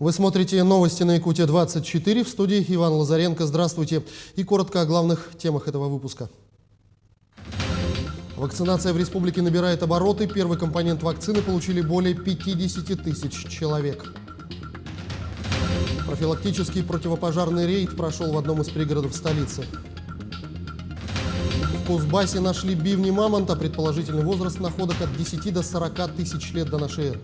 Вы смотрите новости на Якутия-24, в студии Иван Лазаренко. Здравствуйте. И коротко о главных темах этого выпуска. Вакцинация в республике набирает обороты. Первый компонент вакцины получили более 50 тысяч человек. Профилактический противопожарный рейд прошел в одном из пригородов столицы. В Кузбассе нашли бивни мамонта. Предположительный возраст находок от 10 до 40 тысяч лет до нашей эры.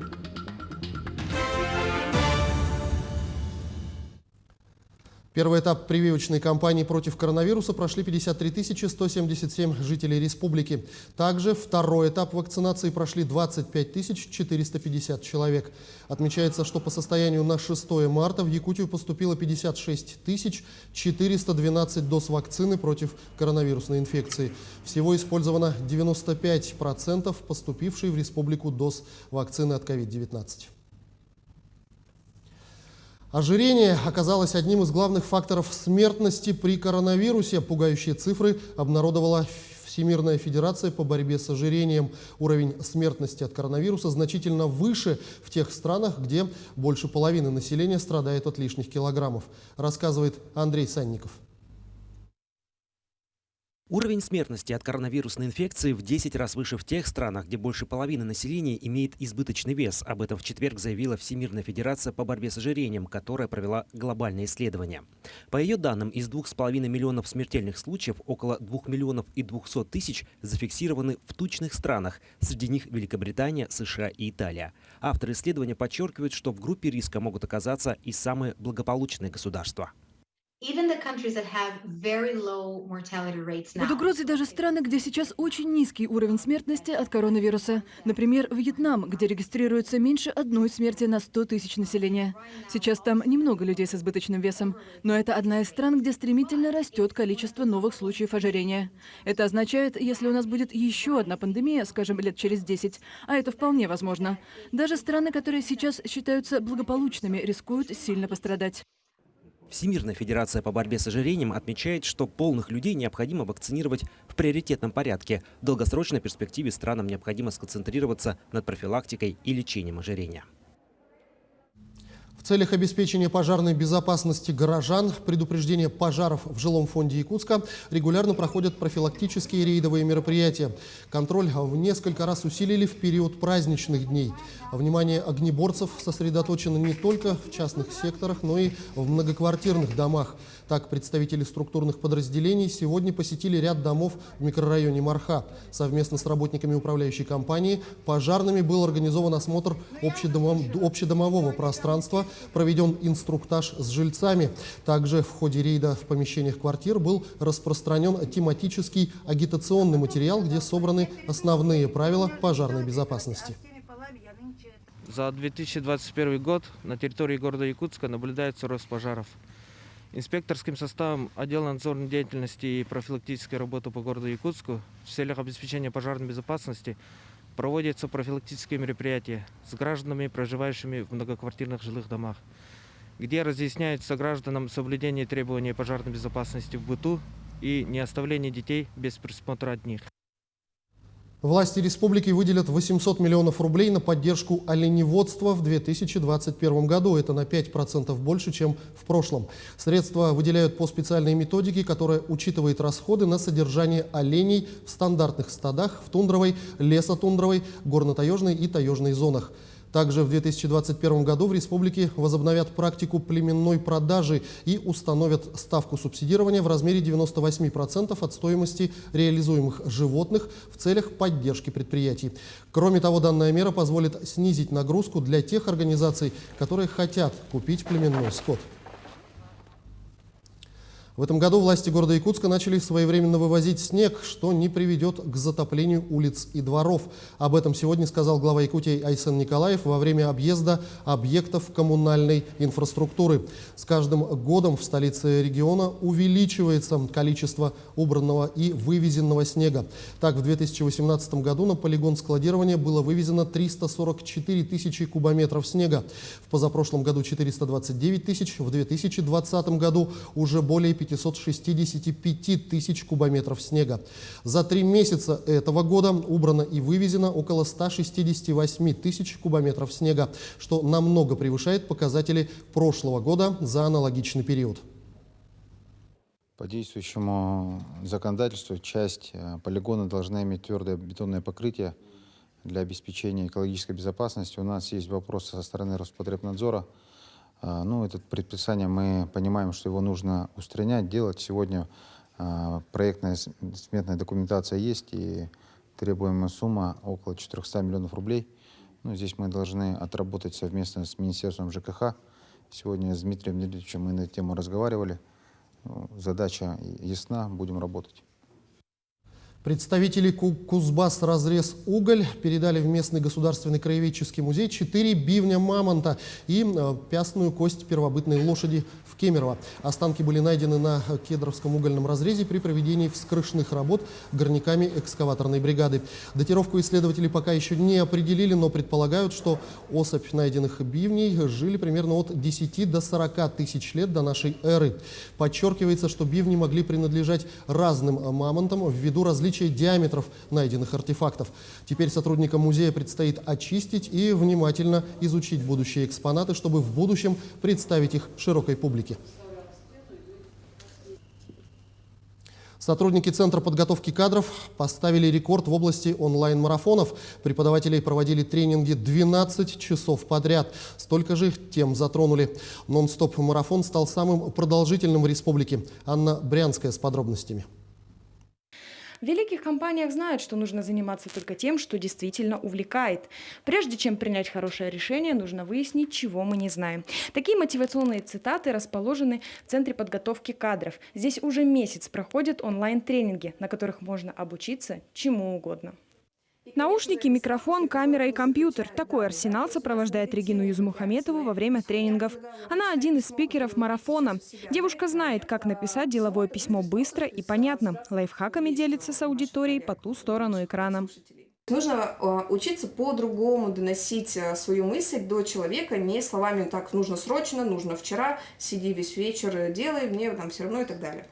Первый этап прививочной кампании против коронавируса прошли 53 177 жителей республики. Также второй этап вакцинации прошли 25 450 человек. Отмечается, что по состоянию на 6 марта в Якутию поступило 56 412 доз вакцины против коронавирусной инфекции. Всего использовано 95% поступившей в республику доз вакцины от COVID-19. Ожирение оказалось одним из главных факторов смертности при коронавирусе. Пугающие цифры обнародовала Всемирная федерация по борьбе с ожирением. Уровень смертности от коронавируса значительно выше в тех странах, где больше половины населения страдает от лишних килограммов, рассказывает Андрей Санников. Уровень смертности от коронавирусной инфекции в 10 раз выше в тех странах, где больше половины населения имеет избыточный вес. Об этом в четверг заявила Всемирная федерация по борьбе с ожирением, которая провела глобальное исследование. По ее данным, из 2,5 миллионов смертельных случаев около 2 миллионов и 200 тысяч зафиксированы в тучных странах. Среди них Великобритания, США и Италия. Авторы исследования подчеркивают, что в группе риска могут оказаться и самые благополучные государства. Под угрозой даже страны, где сейчас очень низкий уровень смертности от коронавируса. Например, Вьетнам, где регистрируется меньше одной смерти на 100 тысяч населения. Сейчас там немного людей с избыточным весом. Но это одна из стран, где стремительно растет количество новых случаев ожирения. Это означает, если у нас будет еще одна пандемия, скажем, лет через 10, а это вполне возможно, даже страны, которые сейчас считаются благополучными, рискуют сильно пострадать. Всемирная федерация по борьбе с ожирением отмечает, что полных людей необходимо вакцинировать в приоритетном порядке. В долгосрочной перспективе странам необходимо сконцентрироваться над профилактикой и лечением ожирения. В целях обеспечения пожарной безопасности горожан, предупреждения пожаров в жилом фонде Якутска регулярно проходят профилактические рейдовые мероприятия. Контроль в несколько раз усилили в период праздничных дней. Внимание огнеборцев сосредоточено не только в частных секторах, но и в многоквартирных домах. Так, представители структурных подразделений сегодня посетили ряд домов в микрорайоне Марха. Совместно с работниками управляющей компании пожарными был организован осмотр общедомового пространства, проведен инструктаж с жильцами. Также в ходе рейда в помещениях квартир был распространен тематический агитационный материал, где собраны основные правила пожарной безопасности. За 2021 год на территории города Якутска наблюдается рост пожаров. Инспекторским составом отдела надзорной деятельности и профилактической работы по городу Якутску в целях обеспечения пожарной безопасности проводятся профилактические мероприятия с гражданами, проживающими в многоквартирных жилых домах, где разъясняется гражданам соблюдение требований пожарной безопасности в быту и не оставление детей без присмотра одних. Власти республики выделят 800 миллионов рублей на поддержку оленеводства в 2021 году. Это на 5% больше, чем в прошлом. Средства выделяют по специальной методике, которая учитывает расходы на содержание оленей в стандартных стадах в тундровой, лесотундровой, горно-таежной и таежной зонах. Также в 2021 году в республике возобновят практику племенной продажи и установят ставку субсидирования в размере 98% от стоимости реализуемых животных в целях поддержки предприятий. Кроме того, данная мера позволит снизить нагрузку для тех организаций, которые хотят купить племенной скот. В этом году власти города Якутска начали своевременно вывозить снег, что не приведет к затоплению улиц и дворов. Об этом сегодня сказал глава Якутии Айсен Николаев во время объезда объектов коммунальной инфраструктуры. С каждым годом в столице региона увеличивается количество убранного и вывезенного снега. Так, в 2018 году на полигон складирования было вывезено 344 тысячи кубометров снега. В позапрошлом году 429 тысяч, в 2020 году уже более 565 тысяч кубометров снега. За 3 месяца этого года убрано и вывезено около 168 тысяч кубометров снега, что намного превышает показатели прошлого года за аналогичный период. По действующему законодательству часть полигона должна иметь твердое бетонное покрытие для обеспечения экологической безопасности. У нас есть вопросы со стороны Роспотребнадзора. Это предписание, мы понимаем, что его нужно устранять, делать. Сегодня проектная сметная документация есть и требуемая сумма около 400 миллионов рублей. Здесь мы должны отработать совместно с Министерством ЖКХ. Сегодня с Дмитрием Дмитриевичем мы на эту тему разговаривали. Задача ясна, будем работать. Представители Кузбасс-Разрез-Уголь передали в местный государственный краеведческий музей 4 бивня мамонта и пястную кость первобытной лошади в Кемерово. Останки были найдены на Кедровском угольном разрезе при проведении вскрышных работ горняками экскаваторной бригады. Датировку исследователи пока еще не определили, но предполагают, что особь найденных бивней жили примерно от 10 до 40 тысяч лет до нашей эры. Подчеркивается, что бивни могли принадлежать разным мамонтам ввиду различий диаметров найденных артефактов. Теперь сотрудникам музея предстоит очистить и внимательно изучить будущие экспонаты, чтобы в будущем представить их широкой публике. Сотрудники Центра подготовки кадров поставили рекорд в области онлайн-марафонов. Преподаватели проводили тренинги 12 часов подряд. Столько же тем затронули. Нон-стоп-марафон стал самым продолжительным в республике. Анна Брянская с подробностями. В великих компаниях знают, что нужно заниматься только тем, что действительно увлекает. Прежде чем принять хорошее решение, нужно выяснить, чего мы не знаем. Такие мотивационные цитаты расположены в Центре подготовки кадров. Здесь уже месяц проходят онлайн-тренинги, на которых можно обучиться чему угодно. Наушники, микрофон, камера и компьютер. Такой арсенал сопровождает Регину Юзмухаметову во время тренингов. Она один из спикеров марафона. Девушка знает, как написать деловое письмо быстро и понятно. Лайфхаками делится с аудиторией по ту сторону экрана. Нужно учиться по-другому доносить свою мысль до человека, не словами «так, нужно срочно, нужно вчера, сиди весь вечер, делай, мне там все равно» и так далее.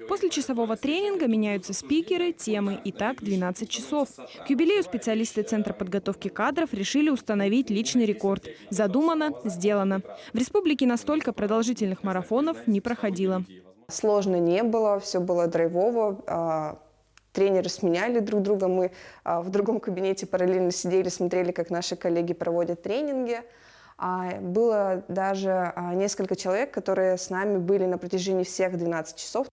После часового тренинга меняются спикеры, темы. И так 12 часов. К юбилею специалисты Центра подготовки кадров решили установить личный рекорд. Задумано, сделано. В республике настолько продолжительных марафонов не проходило. Сложно не было, все было драйвово. Тренеры сменяли друг друга. Мы в другом кабинете параллельно сидели, смотрели, как наши коллеги проводят тренинги. Было даже несколько человек, которые с нами были на протяжении всех 12 часов.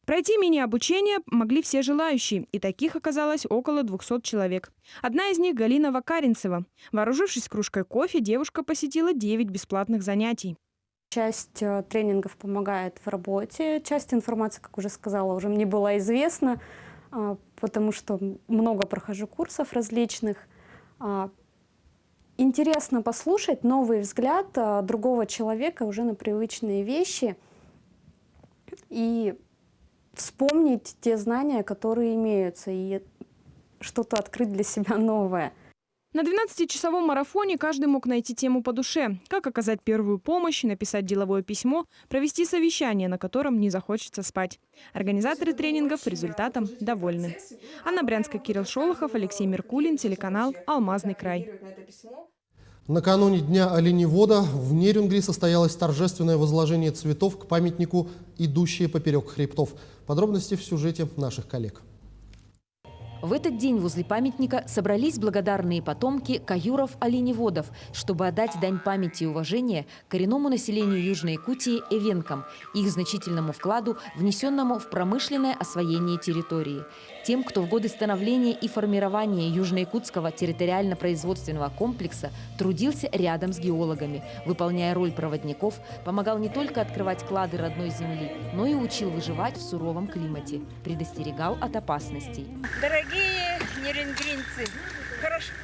Пройти мини-обучение могли все желающие, и таких оказалось около 200 человек. Одна из них – Галина Вакаринцева. Вооружившись кружкой кофе, девушка посетила 9 бесплатных занятий. Часть тренингов помогает в работе, часть информации, как уже сказала, уже мне была известна, потому что много прохожу курсов различных. Интересно послушать новый взгляд другого человека уже на привычные вещи и вспомнить те знания, которые имеются, и что-то открыть для себя новое. На 12-часовом марафоне каждый мог найти тему по душе. Как оказать первую помощь, написать деловое письмо, провести совещание, на котором не захочется спать. Организаторы тренингов результатом довольны. Анна Брянская, Кирилл Шолохов, Алексей Меркулин, телеканал «Алмазный край». Накануне Дня оленевода в Нерюнгри состоялось торжественное возложение цветов к памятнику «Идущие поперек хребтов». Подробности в сюжете наших коллег. В этот день возле памятника собрались благодарные потомки каюров-оленеводов, чтобы отдать дань памяти и уважения коренному населению Южной Якутии эвенкам и их значительному вкладу, внесенному в промышленное освоение территории. Тем, кто в годы становления и формирования Южно-Якутского территориально-производственного комплекса трудился рядом с геологами, выполняя роль проводников, помогал не только открывать клады родной земли, но и учил выживать в суровом климате, предостерегал от опасностей. Дорогие нерюнгринцы,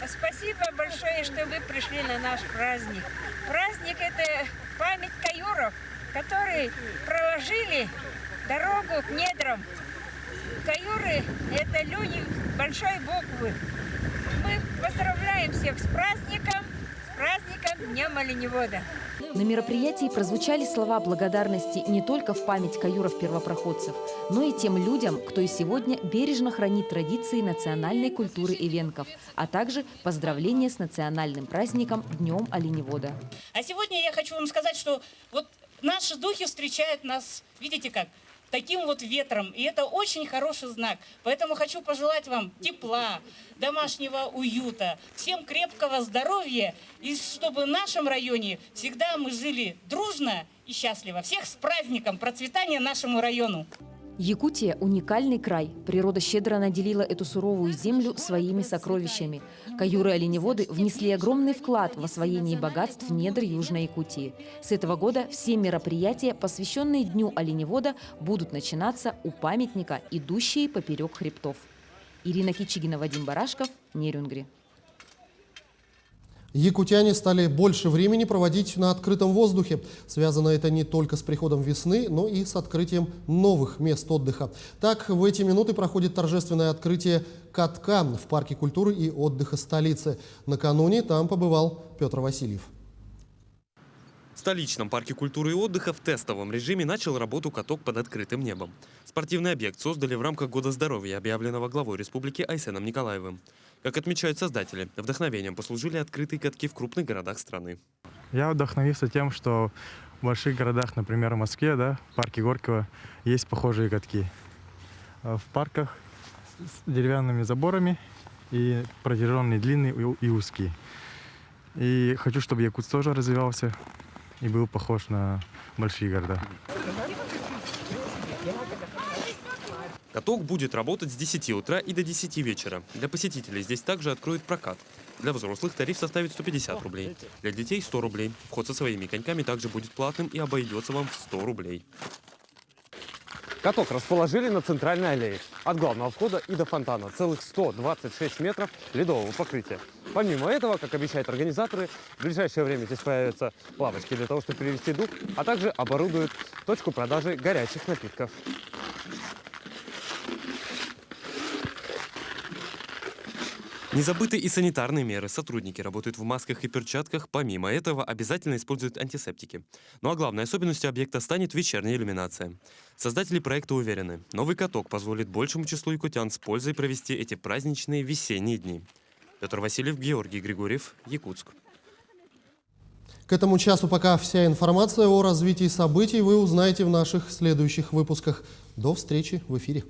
спасибо большое, что вы пришли на наш праздник. Праздник – это память каюров, которые проложили дорогу к недрам. Каюры – это люди большой буквы. Мы поздравляем всех с праздником праздником, Днем оленевода! На мероприятии прозвучали слова благодарности не только в память каюров-первопроходцев, но и тем людям, кто и сегодня бережно хранит традиции национальной культуры эвенков, а также поздравления с национальным праздником Днем оленевода. А сегодня я хочу вам сказать, что вот наши духи встречают нас, видите как, таким вот ветром. И это очень хороший знак. Поэтому хочу пожелать вам тепла, домашнего уюта, всем крепкого здоровья. И чтобы в нашем районе всегда мы жили дружно и счастливо. Всех с праздником, процветания нашему району. Якутия – уникальный край. Природа щедро наделила эту суровую землю своими сокровищами. Каюры-оленеводы внесли огромный вклад в освоение богатств недр Южной Якутии. С этого года все мероприятия, посвященные Дню оленевода, будут начинаться у памятника, идущие поперек хребтов. Ирина Кичигина, Вадим Барашков, Нерюнгри. Якутяне стали больше времени проводить на открытом воздухе. Связано это не только с приходом весны, но и с открытием новых мест отдыха. Так, в эти минуты проходит торжественное открытие катка в парке культуры и отдыха столицы. Накануне там побывал Петр Васильев. В столичном парке культуры и отдыха в тестовом режиме начал работу каток под открытым небом. Спортивный объект создали в рамках Года здоровья, объявленного главой республики Айсеном Николаевым. Как отмечают создатели, вдохновением послужили открытые катки в крупных городах страны. Я вдохновился тем, что в больших городах, например, в Москве, в парке Горького, есть похожие катки. В парках с деревянными заборами и протяженные, длинные и узкие. И хочу, чтобы Якутск тоже развивался и был похож на большие города. Каток будет работать с 10 утра и до 10 вечера. Для посетителей здесь также откроют прокат. Для взрослых тариф составит 150 рублей. Для детей 100 рублей. Вход со своими коньками также будет платным и обойдется вам в 100 рублей. Каток расположили на центральной аллее. От главного входа и до фонтана целых 126 метров ледового покрытия. Помимо этого, как обещают организаторы, в ближайшее время здесь появятся лавочки для того, чтобы перевести дух, а также оборудуют точку продажи горячих напитков. Не забыты и санитарные меры. Сотрудники работают в масках и перчатках. Помимо этого, обязательно используют антисептики. Ну а главной особенностью объекта станет вечерняя иллюминация. Создатели проекта уверены, новый каток позволит большему числу якутян с пользой провести эти праздничные весенние дни. Петр Васильев, Георгий Григорьев, Якутск. К этому часу пока вся информация о развитии событий вы узнаете в наших следующих выпусках. До встречи в эфире.